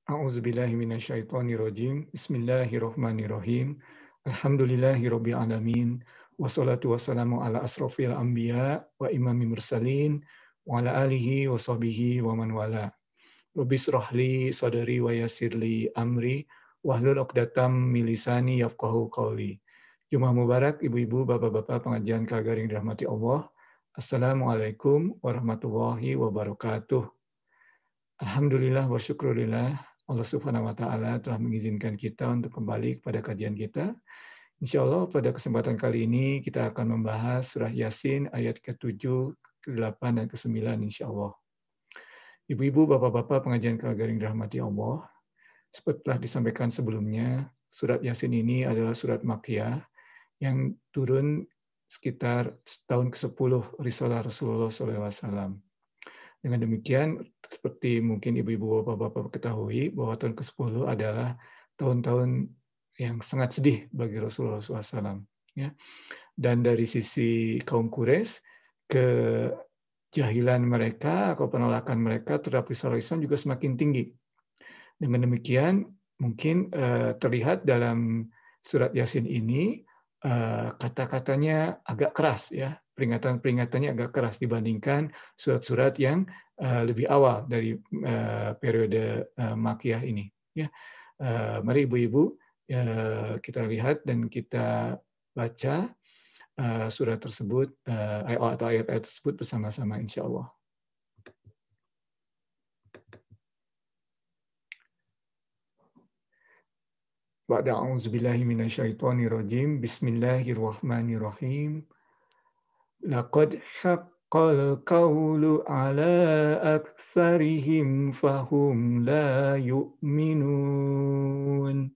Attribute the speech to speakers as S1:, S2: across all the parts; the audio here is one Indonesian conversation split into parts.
S1: A'udzubillahi minasyaitonirrajim. Bismillahirrahmanirrahim. Alhamdulillahirabbil alamin. Wassalatu wassalamu ala asrofil anbiya wa imamil mursalin wa ala alihi wa sahbihi wa man wala. Rabbi shrah li sadri wa yassir li amri wahlul 'uqdatam min lisani yafqahu qawli. Jumat Mubarak ibu-ibu, bapak-bapak pengajian Kalgaring dirahmati Allah. Assalamualaikum warahmatullahi wabarakatuh. Alhamdulillah wa syukurillah, Allah Subhanahu wa taala telah mengizinkan kita untuk kembali kepada kajian kita. Insya Allah pada kesempatan kali ini kita akan membahas surah Yasin ayat ke-7, ke-8 dan ke-9 insya Allah. Ibu-ibu, bapak-bapak pengajian Kalgaring dirahmati Allah, seperti telah disampaikan sebelumnya, surat Yasin ini adalah surat Makkiyah yang turun sekitar tahun ke-10 Risalah Rasulullah SAW. Dengan demikian, seperti mungkin ibu-ibu bapak-bapak ketahui, bahwa tahun ke-10 adalah tahun-tahun yang sangat sedih bagi Rasulullah SAW. Ya. Dan dari sisi kaum Quraisy, kejahilan mereka atau penolakan mereka terhadap risalah Islam juga semakin tinggi. Dengan demikian, mungkin terlihat dalam surat Yasin ini, kata-katanya agak keras, ya, peringatan-peringatannya agak keras dibandingkan surat-surat yang lebih awal dari periode Makkiyah ini. Ya, mari ibu-ibu kita lihat dan kita baca surat tersebut atau ayat-ayat tersebut bersama-sama, insya Allah. Ba'da a'udzubillahi minasyaitonirrajim. Bismillahirrahmanirrahim. Laqad haqqal qawlu ala aktsarihim fahum la yu'minun.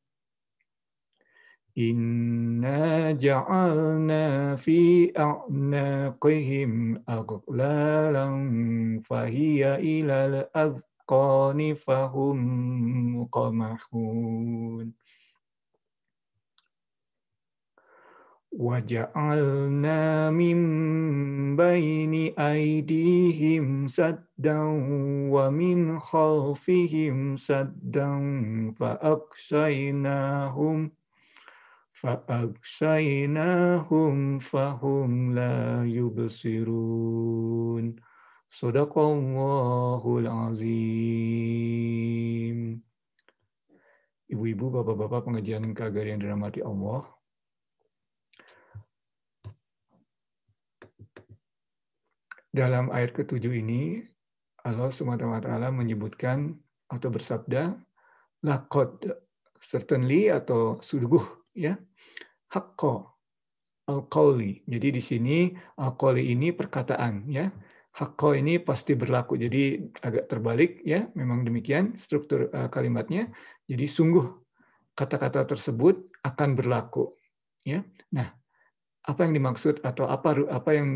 S1: Inna ja'alna fi a'naqihim aghlalan fahiya ilal azqani fahum muqamahun. وَجَعَلْنَا مِنْ بَيْنِ أَيْدِيهِمْ سَدًّا وَمِنْ خَلْفِهِمْ سَدًّا فَأَغْشَيْنَاهُمْ فَهُمْ لَا يُبْصِرُونَ. Shadaqallahul azim. Ibu-ibu, bapak-bapak pengajian Kalgaring yang dirahmati Allah, dalam ayat ke-7 ini, Allah SWT menyebutkan atau bersabda, laqad, certainly atau sungguh, ya, haqqo, al-qawli. Jadi di sini al-qawli ini perkataan, ya. Haqqo ini pasti berlaku. Jadi agak terbalik, ya. Memang demikian struktur kalimatnya. Jadi sungguh kata-kata tersebut akan berlaku, ya. Nah, apa yang dimaksud atau apa yang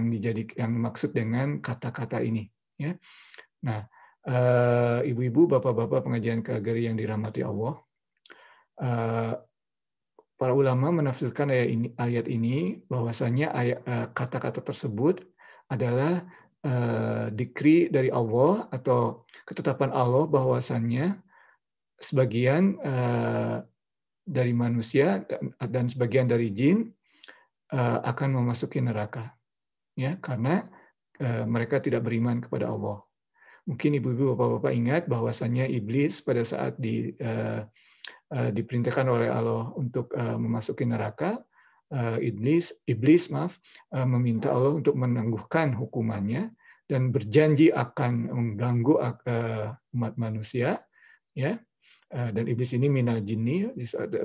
S1: dimaksud dengan kata-kata ini, ya. Nah, ibu-ibu, bapak-bapak pengajian Kalgaring yang dirahmati Allah, para ulama menafsirkan ayat ini bahwasanya kata-kata tersebut adalah dikri dari Allah atau ketetapan Allah bahwasannya sebagian dari manusia dan sebagian dari jin akan memasuki neraka, ya, karena mereka tidak beriman kepada Allah. Mungkin ibu-ibu, bapak-bapak ingat bahwasannya iblis pada saat diperintahkan oleh Allah untuk memasuki neraka, iblis meminta Allah untuk menangguhkan hukumannya dan berjanji akan mengganggu umat manusia, ya. Dan iblis ini minal jinni,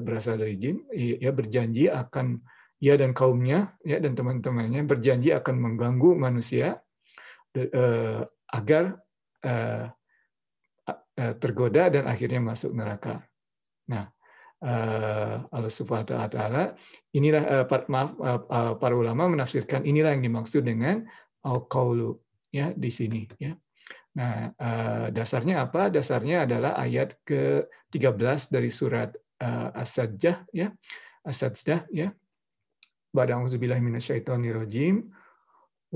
S1: berasal dari jin, ya, berjanji akan, ia dan kaumnya, ya, dan teman-temannya berjanji akan mengganggu manusia agar tergoda dan akhirnya masuk neraka. Nah, Allah Subhanahu wa taala, inilah para ulama menafsirkan inilah yang dimaksud dengan al-qaulu, ya, di sini, ya. Nah, dasarnya apa? Dasarnya adalah ayat ke-13 dari surat As-Sajdah, ya. As-Sajdah, ya. Ba'da a'udzubillahi minasyaitonirrajim.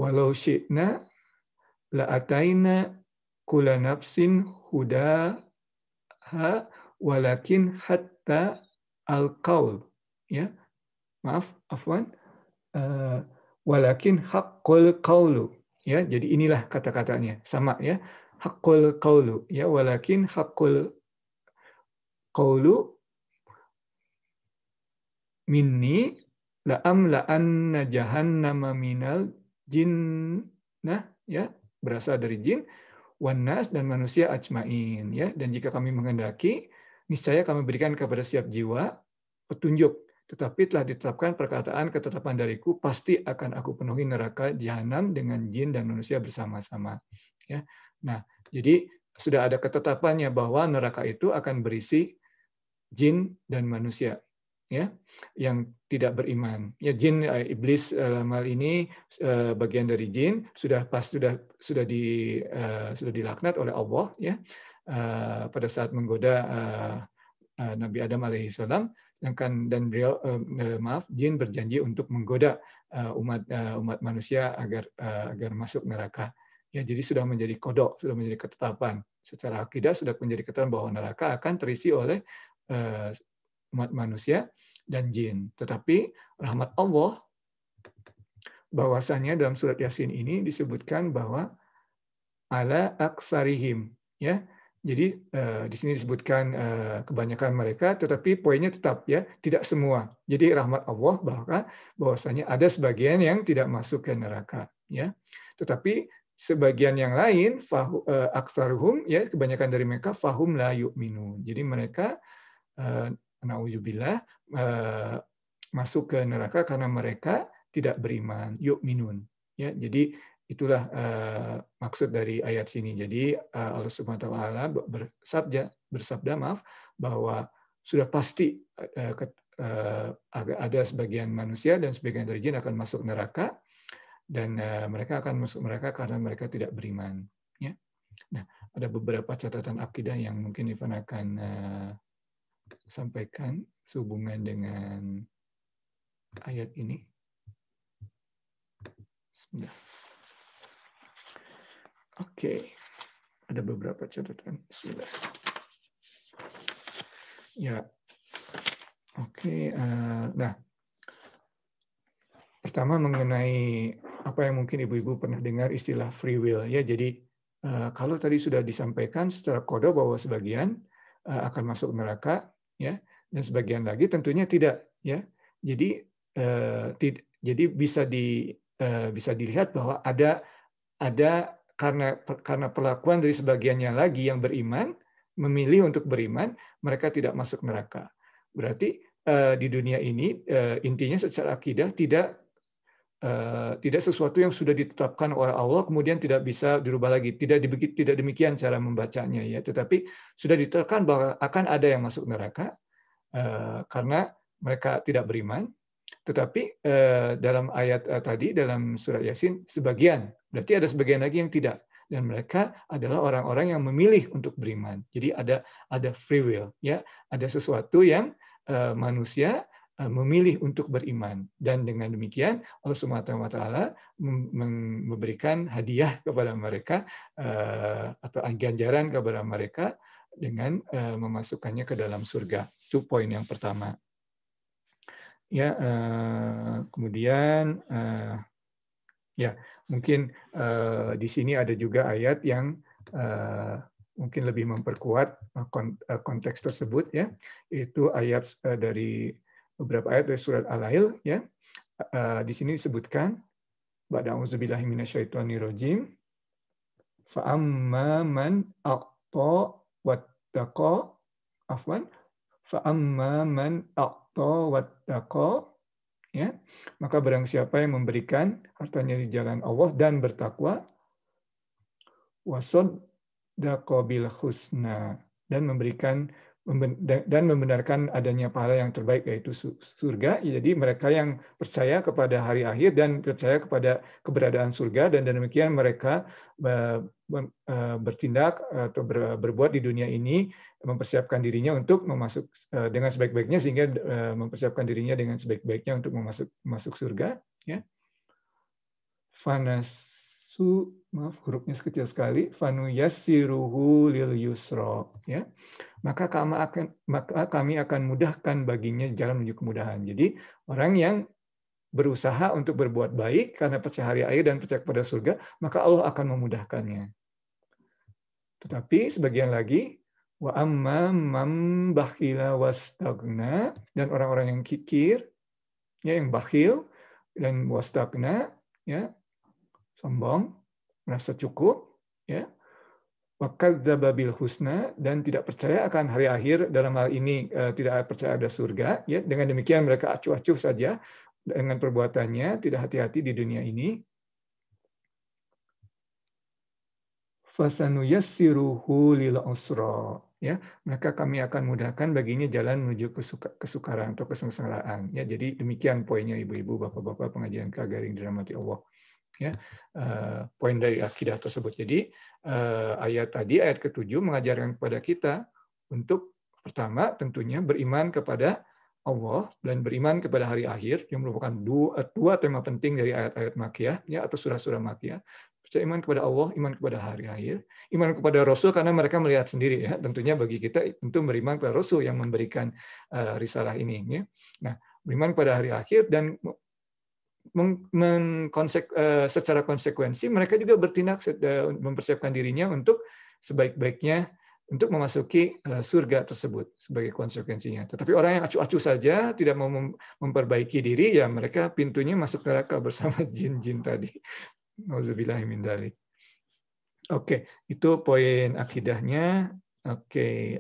S1: Walau syi'na la'ataina kulla nafsin ha walakin hatta al-qaul, ya. Maaf, afwan. Walakin haqqul qaulu, ya. Jadi inilah kata-katanya, sama ya. Haqqul qaulu, ya, walakin haqqul qaulu minni la'amla'anna jahannama minal jinnah, ya, berasal dari jin, wan nas, dan manusia ajmain, ya. Dan jika kami menghendaki, niscaya kami berikan kepada setiap jiwa petunjuk, tetapi telah ditetapkan perkataan ketetapan dariku, pasti akan aku penuhi neraka jahanam dengan jin dan manusia bersama-sama, ya. Nah, jadi sudah ada ketetapannya bahwa neraka itu akan berisi jin dan manusia, ya, yang tidak beriman. Ya, jin, iblis dalam hal ini bagian dari jin sudah dilaknat oleh Allah, ya, pada saat menggoda Nabi Adam alaihissalam, dan beliau jin berjanji untuk menggoda umat manusia agar masuk neraka. Ya, jadi sudah menjadi kodok, sudah menjadi ketetapan. Secara akidah sudah menjadi ketetapan bahwa neraka akan terisi oleh umat manusia dan jin. Tetapi rahmat Allah, bahwasanya dalam surat Yasin ini disebutkan bahwa ala aksarihim, ya. Jadi di sini disebutkan kebanyakan mereka, tetapi poinnya tetap, ya, tidak semua. Jadi rahmat Allah bahwasanya ada sebagian yang tidak masuk ke neraka, ya. Tetapi sebagian yang lain, aksaruhum, ya, kebanyakan dari mereka, fahum la yu'minun. Jadi mereka na'udzubillah masuk ke neraka karena mereka tidak beriman, yu'minun, ya. Jadi itulah maksud dari ayat sini. Jadi Allah Subhanahu wa taala bersabda bahwa sudah pasti ada sebagian manusia dan sebagian dari jin akan masuk neraka, dan mereka akan masuk neraka karena mereka tidak beriman, ya. Nah, ada beberapa catatan akidah yang mungkin Ivan akan sampaikan sehubungan dengan ayat ini. Bismillah. Oke, ada beberapa catatan. Bismillah. Ya, oke. Nah, pertama mengenai apa yang mungkin ibu-ibu pernah dengar istilah free will, ya. Jadi kalau tadi sudah disampaikan secara kode bahwa sebagian akan masuk neraka, ya, dan sebagian lagi tentunya tidak, ya. Jadi jadi bisa dilihat bahwa ada karena perlakuan dari sebagiannya lagi yang beriman, memilih untuk beriman, mereka tidak masuk neraka. Berarti di dunia ini intinya secara akidah tidak sesuatu yang sudah ditetapkan oleh Allah kemudian tidak bisa dirubah lagi. Tidak demikian cara membacanya, ya. Tetapi sudah ditetapkan bahwa akan ada yang masuk neraka karena mereka tidak beriman. Tetapi dalam ayat tadi, dalam surat Yasin, sebagian, berarti ada sebagian lagi yang tidak, dan mereka adalah orang-orang yang memilih untuk beriman. Jadi ada free will, ya, ada sesuatu yang manusia memilih untuk beriman, dan dengan demikian Allah Subhanahu wa taala memberikan hadiah kepada mereka atau ganjaran kepada mereka dengan memasukkannya ke dalam surga. Itu poin yang pertama. Ya, kemudian ya, mungkin di sini ada juga ayat yang mungkin lebih memperkuat konteks tersebut, ya, yaitu ayat dari beberapa ayat dari surat Al-Lail, ya. Di sini disebutkan ba'da auzubillahi minasyaitonirrajim, fa amma man a'ta wattaqa, afwan, fa amma man a'ta wattaqa, ya, maka barang siapa yang memberikan hartanya di jalan Allah dan bertakwa, wasaddaqa bil husna, dan membenarkan adanya pahala yang terbaik yaitu surga. Jadi mereka yang percaya kepada hari akhir dan percaya kepada keberadaan surga, dan demikian mereka bertindak atau berbuat di dunia ini, mempersiapkan dirinya untuk masuk dengan sebaik-baiknya, sehingga mempersiapkan dirinya dengan sebaik-baiknya untuk masuk surga, ya. maaf hurufnya kecil sekali, fanuyassiruhu lil yusra, ya. Maka kami akan mudahkan baginya jalan menuju kemudahan. Jadi orang yang berusaha untuk berbuat baik karena percaya hari akhir dan percaya kepada surga, maka Allah akan memudahkannya. Tetapi sebagian lagi, wa amma man bakhila wastagna, dan orang-orang yang kikir, ya, yang bakhil dan wastagna, ya, sombong, merasa cukup, ya, wa kadzdzaba bil husna, dan tidak percaya akan hari akhir, dalam hal ini tidak percaya ada surga, ya. Dengan demikian mereka acuh-acuh saja dengan perbuatannya, tidak hati-hati di dunia ini. Fasanuyassiruhu lil usra, ya, maka kami akan mudahkan baginya jalan menuju kesukaran atau kesengsaraan, ya. Jadi demikian poinnya ibu-ibu, bapak-bapak pengajian KAGAR yang dirahmati Allah, ya. Poin dari akidah tersebut. Jadi ayat ke-7 mengajarkan kepada kita untuk pertama tentunya beriman kepada Allah dan beriman kepada hari akhir, yang merupakan dua tema penting dari ayat-ayat Makkiyah, ya, atau surah-surah Makkiyah. Percaya iman kepada Allah, iman kepada hari akhir, iman kepada Rasul karena mereka melihat sendiri, ya. Tentunya bagi kita tentu beriman kepada Rasul yang memberikan risalah ini, ya. Nah, beriman kepada hari akhir dan secara konsekuensi mereka juga bertindak mempersiapkan dirinya untuk sebaik-baiknya untuk memasuki surga tersebut sebagai konsekuensinya. Tetapi orang yang acuh-acuh saja tidak mau memperbaiki diri, ya mereka pintunya masuk neraka bersama jin-jin tadi. Nauzubillahi min dzalik. Oke, itu poin akidahnya. Oke,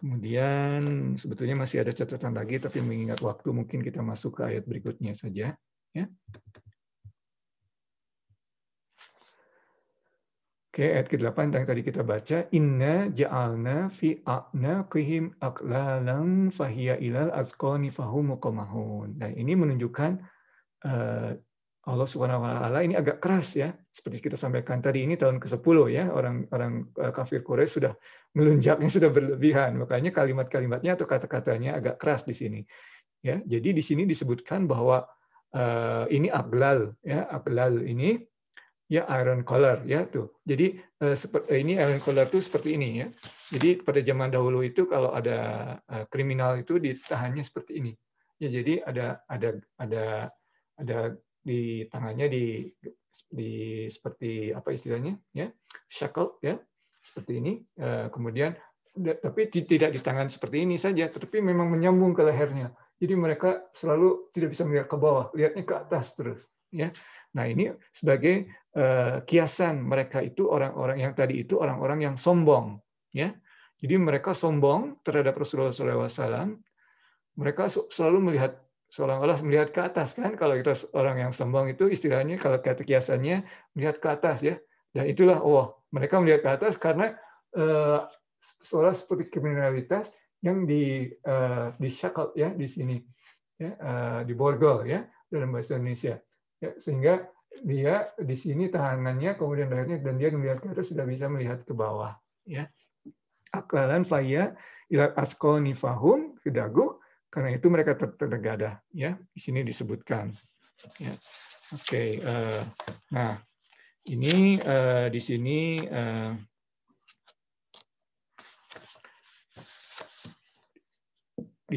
S1: kemudian sebetulnya masih ada catatan lagi, tapi mengingat waktu mungkin kita masuk ke ayat berikutnya saja, ya. Oke, ayat ke-8 yang tadi kita baca, inna ja'alna fi a'naqihim aqlalan fahiya ilal azqani fahum muqamahun. Nah, ini menunjukkan Allah Subhanahu wa taala ini agak keras, ya. Seperti kita sampaikan tadi, ini tahun ke-10, ya. Orang kafir Quraisy sudah melunjaknya sudah berlebihan. Makanya kalimat-kalimatnya atau kata-katanya agak keras di sini, ya. Jadi di sini disebutkan bahwa ini aglal, ya. Aglal ini, ya, iron collar, ya, tuh. Jadi ini iron collar itu seperti ini, ya. Jadi pada zaman dahulu itu kalau ada kriminal itu ditahannya seperti ini. Ya, jadi ada di tangannya di seperti apa istilahnya, ya, shackle, ya, seperti ini. Kemudian tapi tidak di tangan seperti ini saja, tetapi memang menyambung ke lehernya. Jadi mereka selalu tidak bisa melihat ke bawah, lihatnya ke atas terus, ya. Nah, ini sebagai kiasan mereka itu orang-orang yang tadi itu orang-orang yang sombong, ya. Jadi mereka sombong terhadap Rasulullah SAW. Mereka selalu melihat seolah-olah melihat ke atas, kan. Kalau kita orang yang sombong itu istilahnya kalau kata kiasannya melihat ke atas, ya. Dan itulah mereka melihat ke atas karena seolah seperti kriminalitas yang di shackle, ya, di sini, ya, di borgol, ya, dalam bahasa Indonesia, ya, sehingga dia di sini tahanannya kemudian lehernya dan dia melihat ke atas tidak bisa melihat ke bawah, ya. Aklalan faya ila asqani fahum, ke dagu, karena itu mereka terdegadah, ya. Di sini disebutkan, ya. Oke, nah ini di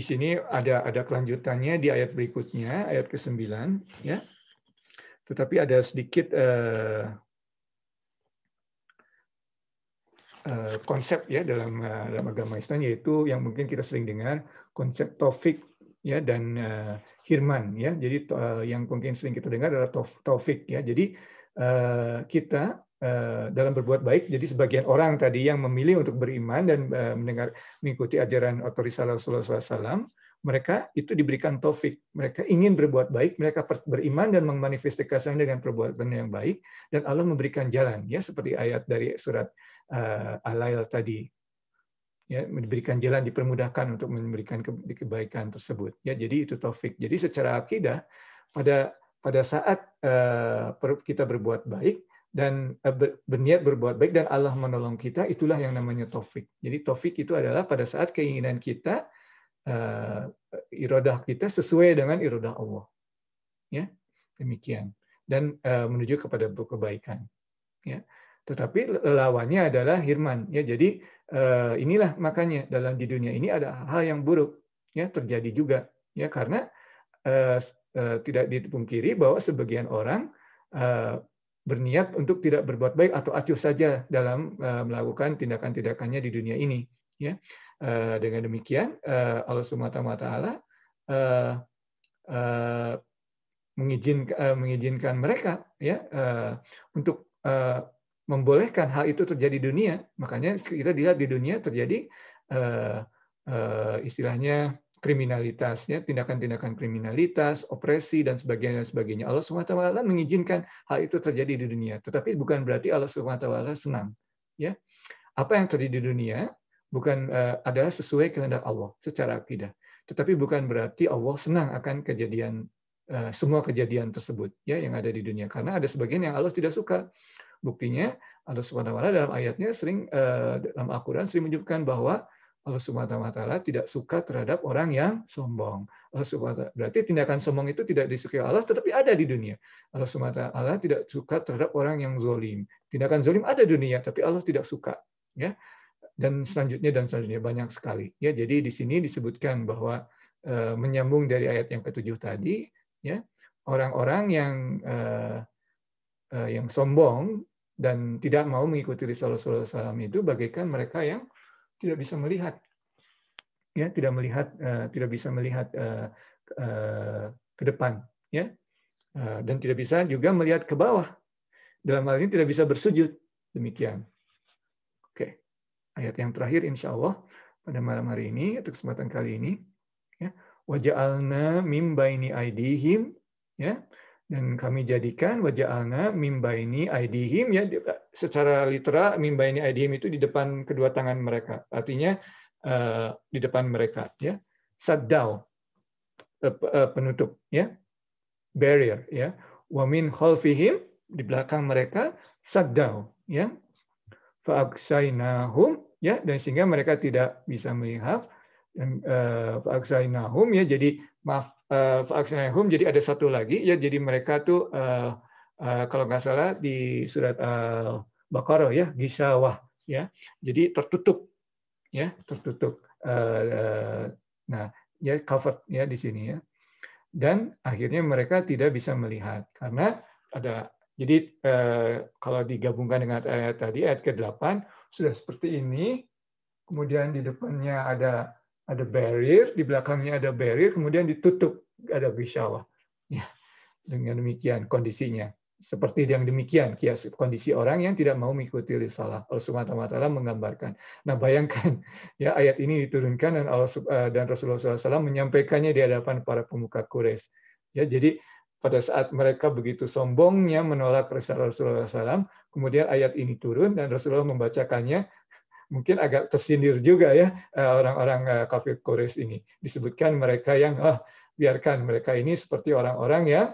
S1: sini ada kelanjutannya di ayat berikutnya, ayat ke-9, ya. Tetapi ada sedikit konsep, ya, dalam agama Islam, yaitu yang mungkin kita sering dengar, konsep taufik, ya, dan hirman, ya. Jadi yang mungkin sering kita dengar adalah taufik, ya. Jadi kita dalam berbuat baik, jadi sebagian orang tadi yang memilih untuk beriman dan mengikuti ajaran otorita Rasulullah SAW, mereka itu diberikan taufik. Mereka ingin berbuat baik, mereka beriman dan memanifestasikan dengan perbuatan yang baik, dan Allah memberikan jalan, ya, seperti ayat dari surat Al-Lail tadi, ya, diberikan jalan, dipermudahkan untuk memberikan kebaikan tersebut, ya. Jadi itu taufik. Jadi secara akidah pada saat kita berbuat baik dan berniat berbuat baik dan Allah menolong kita, itulah yang namanya taufik. Jadi taufik itu adalah pada saat keinginan kita, iradah kita sesuai dengan iradah Allah, ya. demikian, dan menuju kepada kebaikan. Ya. Tetapi lawannya adalah hirman. Ya, jadi inilah makanya dalam di dunia ini ada hal yang buruk ya terjadi juga ya karena tidak dipungkiri bahwa sebagian orang berniat untuk tidak berbuat baik atau acuh saja dalam melakukan tindakan-tindakannya di dunia ini. Ya, dengan demikian Allah Subhanahu Wa Taala mengizinkan mereka ya untuk membolehkan hal itu terjadi di dunia. Makanya kita lihat di dunia terjadi istilahnya kriminalitas, ya, tindakan-tindakan kriminalitas, opresi dan sebagainya. Allah SWT mengizinkan hal itu terjadi di dunia, tetapi bukan berarti Allah SWT senang. Ya, apa yang terjadi di dunia bukan adalah sesuai kehendak Allah secara akidah, tetapi bukan berarti Allah senang akan kejadian semua kejadian tersebut ya yang ada di dunia, karena ada sebagian yang Allah tidak suka. Buktinya Allah Subhanahu wa taala dalam ayatnya sering dalam Al-Qur'an sering menunjukkan bahwa Allah Subhanahu wa taala tidak suka terhadap orang yang sombong. Allah Subhanahu wa taala, berarti tindakan sombong itu tidak disukai Allah tetapi ada di dunia. Allah Subhanahu wa taala tidak suka terhadap orang yang zalim. Tindakan zalim ada di dunia tapi Allah tidak suka, ya. Dan selanjutnya banyak sekali. Ya, jadi di sini disebutkan bahwa menyambung dari ayat yang ke-7 tadi, ya, orang-orang yang sombong dan tidak mau mengikuti Rasulullah SAW itu bagaikan mereka yang tidak bisa melihat, ya, tidak bisa melihat ke depan, ya, dan tidak bisa juga melihat ke bawah. Dalam hal ini tidak bisa bersujud, demikian. Oke, ayat yang terakhir insya Allah pada malam hari ini atau kesempatan kali ini, ya, waja'alna mim baini aidihim, ya. Dan kami jadikan waja'alna mim baini aidihim, ya, secara literal mim baini aidihim itu di depan kedua tangan mereka, artinya di depan mereka, ya, saddau, penutup, ya, barrier, ya, wa min khalfihim, di belakang mereka, saddau, ya, fa'aksainahum, ya, dan sehingga mereka tidak bisa melihat, dan fa'aksainahum, ya, jadi maaf, fa'aksainahum, jadi ada satu lagi, ya, jadi mereka tuh kalau nggak salah di surat Al-Baqarah, ya, gisawah, ya, jadi tertutup, ya, tertutup, nah, ya, covered, ya, di sini, ya, dan akhirnya mereka tidak bisa melihat karena ada. Jadi kalau digabungkan dengan ayat tadi, ayat ke-8 sudah seperti ini, kemudian di depannya ada barrier, di belakangnya ada barrier, kemudian ditutup, ada gisawah. Ya, dengan demikian kondisinya. Seperti yang demikian kias kondisi orang yang tidak mau mengikuti risalah. Allah Subhanahu wa taala menggambarkan. Nah, bayangkan ya, ayat ini diturunkan dan dan Rasulullah SAW menyampaikannya di hadapan para pemuka Quraisy. Ya, jadi pada saat mereka begitu sombongnya menolak risalah Rasulullah SAW, kemudian ayat ini turun dan Rasulullah membacakannya, mungkin agak tersindir juga ya orang-orang kafir Quraisy ini. Disebutkan mereka yang biarkan mereka ini seperti orang-orang yang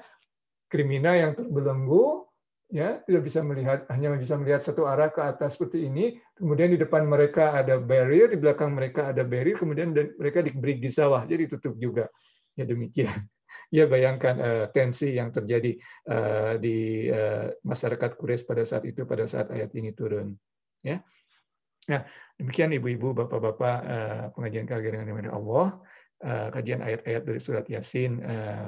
S1: kriminal yang terbelenggu, ya, tidak bisa melihat, hanya bisa melihat satu arah ke atas seperti ini. Kemudian di depan mereka ada barrier, di belakang mereka ada barrier, kemudian mereka diberi gisawah, jadi tutup juga. Ya, demikian. Ya, bayangkan tensi yang terjadi di masyarakat Quraisy pada saat itu, pada saat ayat ini turun. Ya. Nah, demikian ibu-ibu, bapak-bapak, pengajian kalian dengan Allah. Kajian ayat-ayat dari surat Yasin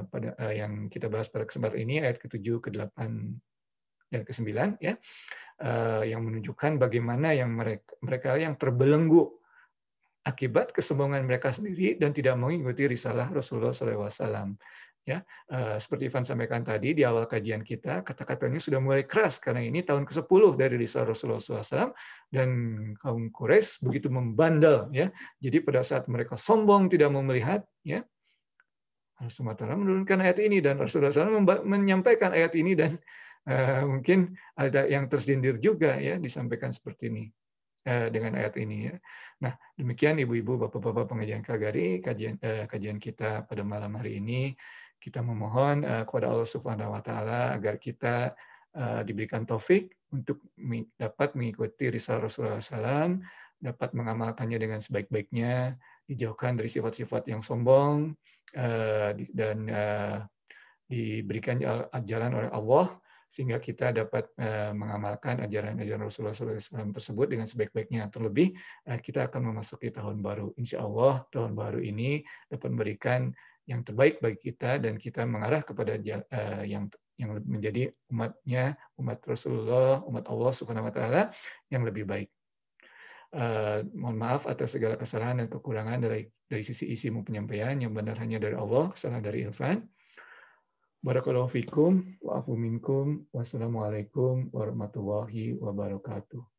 S1: pada yang kita bahas pada kesempatan ini, ayat ke-7, ke-8, dan ke-9, ya, yang menunjukkan bagaimana yang mereka yang terbelenggu akibat kesombongan mereka sendiri dan tidak mengikuti risalah Rasulullah SAW. Ya, seperti Ivan sampaikan tadi di awal kajian kita, kata-katanya sudah mulai keras karena ini tahun ke-10 dari risalah Rasulullah SAW, dan kaum Quraisy begitu membandel, ya. Jadi pada saat mereka sombong tidak mau melihat, ya, Allah SWT menurunkan ayat ini dan Rasulullah SAW menyampaikan ayat ini, dan mungkin ada yang tersindir juga, ya, disampaikan seperti ini dengan ayat ini, ya. Nah, demikian ibu-ibu, bapak-bapak pengajian Kagari, kajian kita pada malam hari ini. Kita memohon kepada Allah Subhanahu wa taala agar kita diberikan taufik untuk dapat mengikuti risalah Rasulullah SAW, dapat mengamalkannya dengan sebaik-baiknya, dijauhkan dari sifat-sifat yang sombong, dan diberikan jalan oleh Allah sehingga kita dapat mengamalkan ajaran-ajaran Rasulullah SAW tersebut dengan sebaik-baiknya. Terlebih kita akan memasuki tahun baru. Insya Allah tahun baru ini dapat memberikan yang terbaik bagi kita dan kita mengarah kepada yang menjadi umat Rasulullah, umat Allah Subhanahu Wa Taala yang lebih baik. Mohon maaf atas segala kesalahan dan kekurangan dari sisi isi penyampaian, yang benar hanya dari Allah, kesalahan dari Irfan. Barakallahu fikum wa afu minkum. Wassalamualaikum warahmatullahi wabarakatuh.